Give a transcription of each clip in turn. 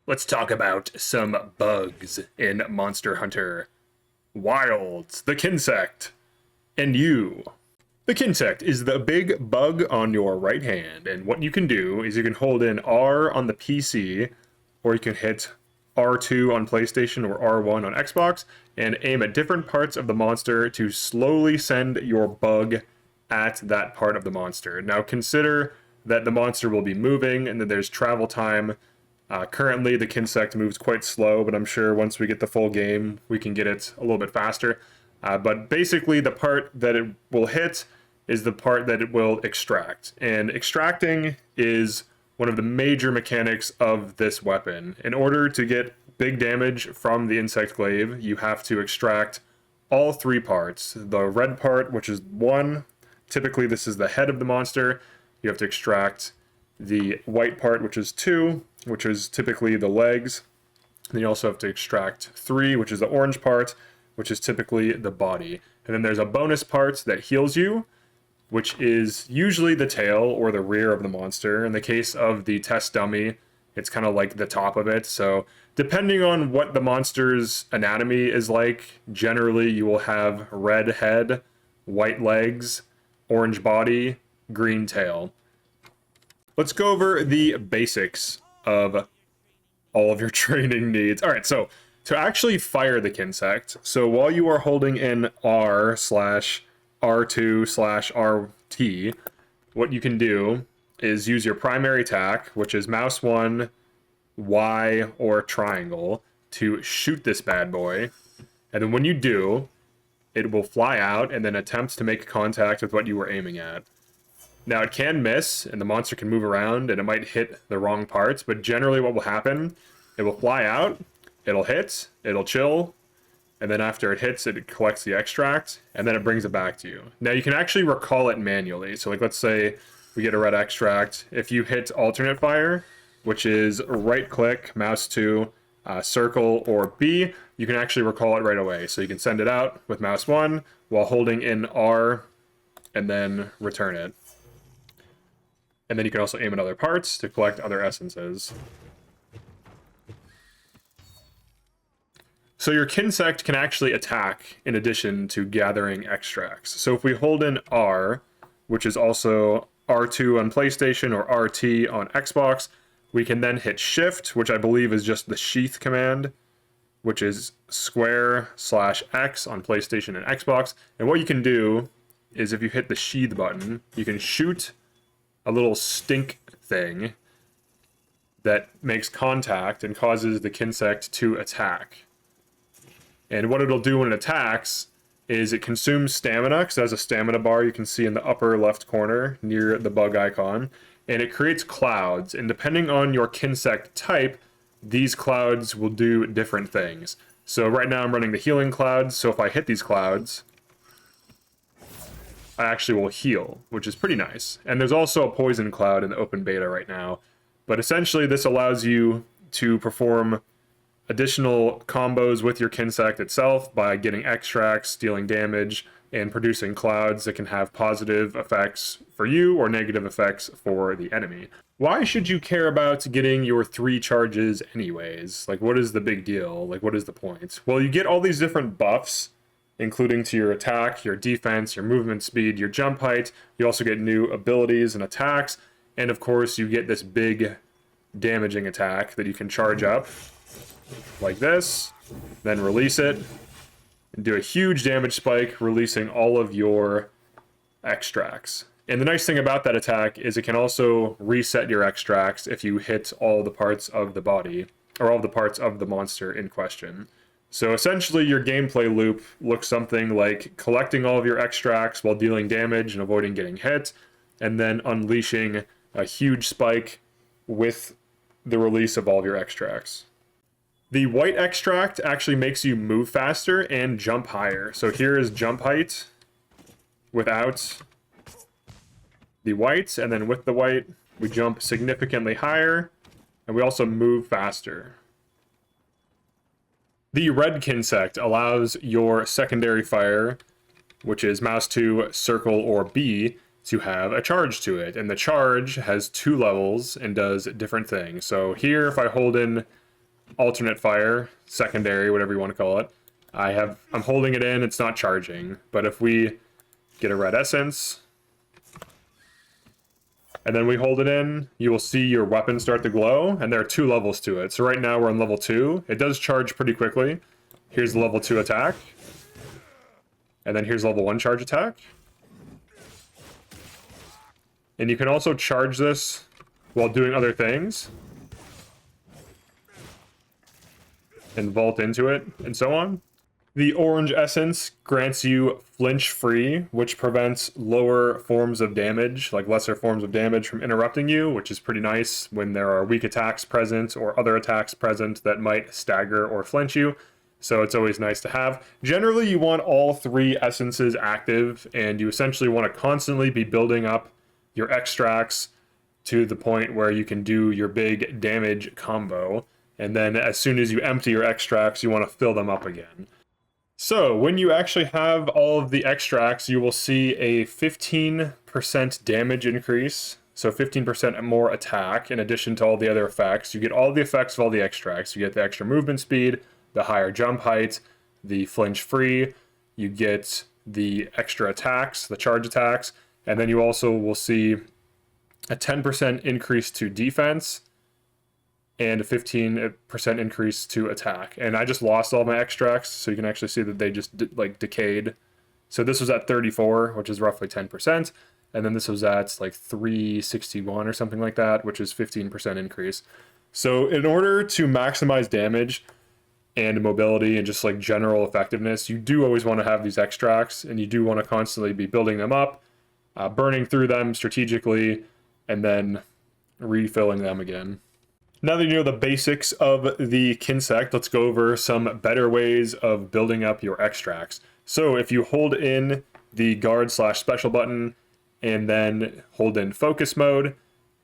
Let's talk about some bugs in Monster Hunter Wilds, the Kinsect, and you. The Kinsect is the big bug on your right hand, and what you can do is you can hold in R on the PC, or you can hit R2 on PlayStation or R1 on Xbox, and aim at different parts of the monster to slowly send your bug at that part of the monster. Now consider that the monster will be moving, and that there's travel time. Currently, the Kinsect moves quite slow, but I'm sure once we get the full game, we can get it a little bit faster. But basically, the part that it will hit is the part that it will extract. And extracting is one of the major mechanics of this weapon. In order to get big damage from the insect glaive, you have to extract all three parts. The red part, which is 1, typically this is the head of the monster. You have to extract the white part, which is 2, which is typically the legs. Then you also have to extract 3, which is the orange part, which is typically the body. And then there's a bonus part that heals you, which is usually the tail or the rear of the monster. In the case of the test dummy, it's kind of like the top of it. So depending on what the monster's anatomy is like, generally you will have red head, white legs, orange body, green tail. Let's go over the basics of all of your training needs. All right, so to actually fire the Kinsect, so while you are holding in R/R2/RT, what you can do is use your primary attack, which is mouse 1, Y, or triangle, to shoot this bad boy. And then when you do, it will fly out and then attempt to make contact with what you were aiming at. Now, it can miss, and the monster can move around, and it might hit the wrong parts, but generally what will happen, it will fly out, it'll hit, it'll chill, and then after it hits, it collects the extract, and then it brings it back to you. Now, you can actually recall it manually. So, like, let's say we get a red extract. If you hit alternate fire, which is right-click, mouse 2, circle, or B, you can actually recall it right away. So you can send it out with mouse 1 while holding in R, and then return it. And then you can also aim at other parts to collect other essences. So your Kinsect can actually attack in addition to gathering extracts. So if we hold in R, which is also R2 on PlayStation or RT on Xbox, we can then hit Shift, which I believe is just the sheath command, which is square/X on PlayStation and Xbox. And what you can do is if you hit the sheath button, you can shoot a little stink thing that makes contact and causes the Kinsect to attack. And what it'll do when it attacks is it consumes stamina, because it has a stamina bar you can see in the upper left corner near the bug icon, and it creates clouds. And depending on your Kinsect type, these clouds will do different things. So right now I'm running the healing clouds, so if I hit these clouds, I actually will heal, which is pretty nice. And there's also a poison cloud in the open beta right now. But essentially this allows you to perform additional combos with your Kinsect itself by getting extracts, dealing damage, and producing clouds that can have positive effects for you or negative effects for the enemy. Why should you care about getting your 3 charges anyways? Like, what is the big deal? Like, what is the point? Well, you get all these different buffs, including to your attack, your defense, your movement speed, your jump height. You also get new abilities and attacks. And of course, you get this big damaging attack that you can charge up like this, then release it, and do a huge damage spike, releasing all of your extracts. And the nice thing about that attack is it can also reset your extracts if you hit all the parts of the body, or all the parts of the monster in question. So essentially your gameplay loop looks something like collecting all of your extracts while dealing damage and avoiding getting hit, and then unleashing a huge spike with the release of all of your extracts. The white extract actually makes you move faster and jump higher. So here is jump height without the white, and then with the white, we jump significantly higher, and we also move faster. The red Kinsect allows your secondary fire, which is mouse 2, circle, or B, to have a charge to it. And the charge has 2 levels and does different things. So here, if I hold in alternate fire, secondary, whatever you want to call it. I'm holding it in, it's not charging. But if we get a red essence, and then we hold it in, you will see your weapon start to glow, and there are 2 levels to it. So right now we're on level 2. It does charge pretty quickly. Here's the level 2 attack. And then here's level 1 charge attack. And you can also charge this while doing other things. And vault into it, and so on. The orange essence grants you flinch free, which prevents lower forms of damage, like lesser forms of damage, from interrupting you, which is pretty nice when there are weak attacks present or other attacks present that might stagger or flinch you. So it's always nice to have. Generally, you want all 3 essences active, and you essentially want to constantly be building up your extracts to the point where you can do your big damage combo. And then as soon as you empty your extracts, you want to fill them up again. So when you actually have all of the extracts, you will see a 15% damage increase. So 15% more attack in addition to all the other effects. You get all the effects of all the extracts. You get the extra movement speed, the higher jump height, the flinch free. You get the extra attacks, the charge attacks. And then you also will see a 10% increase to defense and a 15% increase to attack. And I just lost all my extracts, so you can actually see that they just decayed. So this was at 34, which is roughly 10%, and then this was at like 361 or something like that, which is 15% increase. So in order to maximize damage and mobility and just like general effectiveness, you do always want to have these extracts, and you do want to constantly be building them up, burning through them strategically, and then refilling them again. Now that you know the basics of the Kinsect, let's go over some better ways of building up your extracts. So if you hold in the guard/special button and then hold in focus mode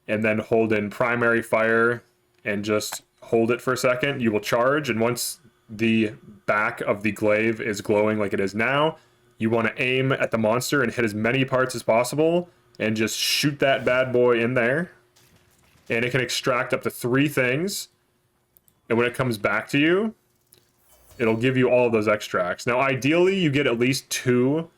and then hold in primary fire and just hold it for a second, you will charge. And once the back of the glaive is glowing like it is now, you want to aim at the monster and hit as many parts as possible and just shoot that bad boy in there. And it can extract up to 3 things. And when it comes back to you, it'll give you all of those extracts. Now, ideally, you get at least 2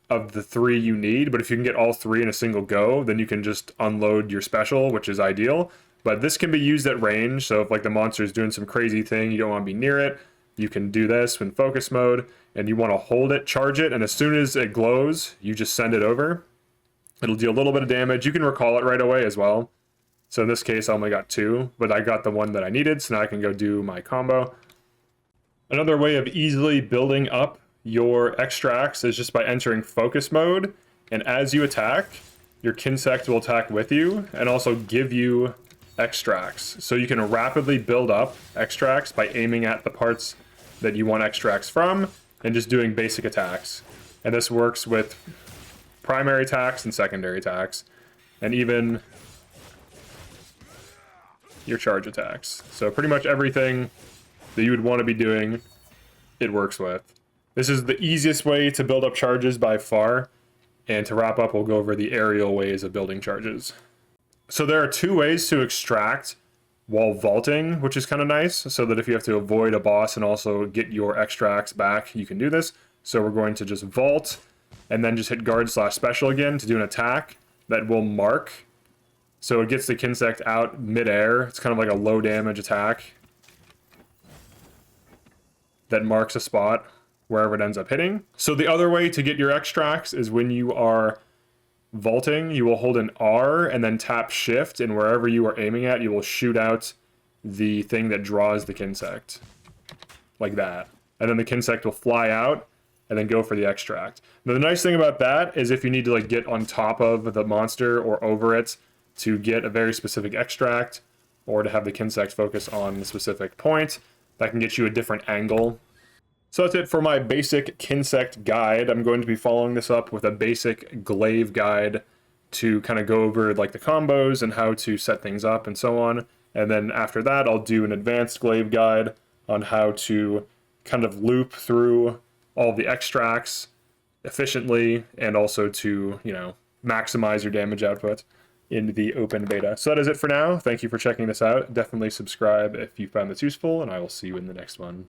of the 3 you need. But if you can get all 3 in a single go, then you can just unload your special, which is ideal. But this can be used at range. So if like the monster is doing some crazy thing, you don't want to be near it, you can do this in focus mode. And you want to hold it, charge it. And as soon as it glows, you just send it over. It'll do a little bit of damage. You can recall it right away as well. So in this case, I only got 2, but I got the one that I needed, so now I can go do my combo. Another way of easily building up your extracts is just by entering focus mode, and as you attack, your Kinsect will attack with you, and also give you extracts. So you can rapidly build up extracts by aiming at the parts that you want extracts from, and just doing basic attacks. And this works with primary attacks and secondary attacks, and even your charge attacks. So pretty much everything that you would want to be doing, it works with. This is the easiest way to build up charges by far. And to wrap up, we'll go over the aerial ways of building charges. So there are 2 ways to extract while vaulting, which is kind of nice. So that if you have to avoid a boss and also get your extracts back, you can do this. So we're going to just vault and then just hit guard/special again to do an attack that will mark. So it gets the Kinsect out midair. It's kind of like a low damage attack that marks a spot wherever it ends up hitting. So the other way to get your extracts is when you are vaulting, you will hold an R and then tap shift, and wherever you are aiming at, you will shoot out the thing that draws the Kinsect. Like that. And then the Kinsect will fly out and then go for the extract. Now the nice thing about that is if you need to like get on top of the monster or over it to get a very specific extract, or to have the Kinsect focus on a specific point, that can get you a different angle. So that's it for my basic Kinsect guide. I'm going to be following this up with a basic glaive guide to kind of go over like the combos and how to set things up and so on. And then after that, I'll do an advanced glaive guide on how to kind of loop through all the extracts efficiently and also to, you know, maximize your damage output. in the open beta. So that is it for now. Thank you for checking this out. Definitely subscribe if you found this useful, and I will see you in the next one.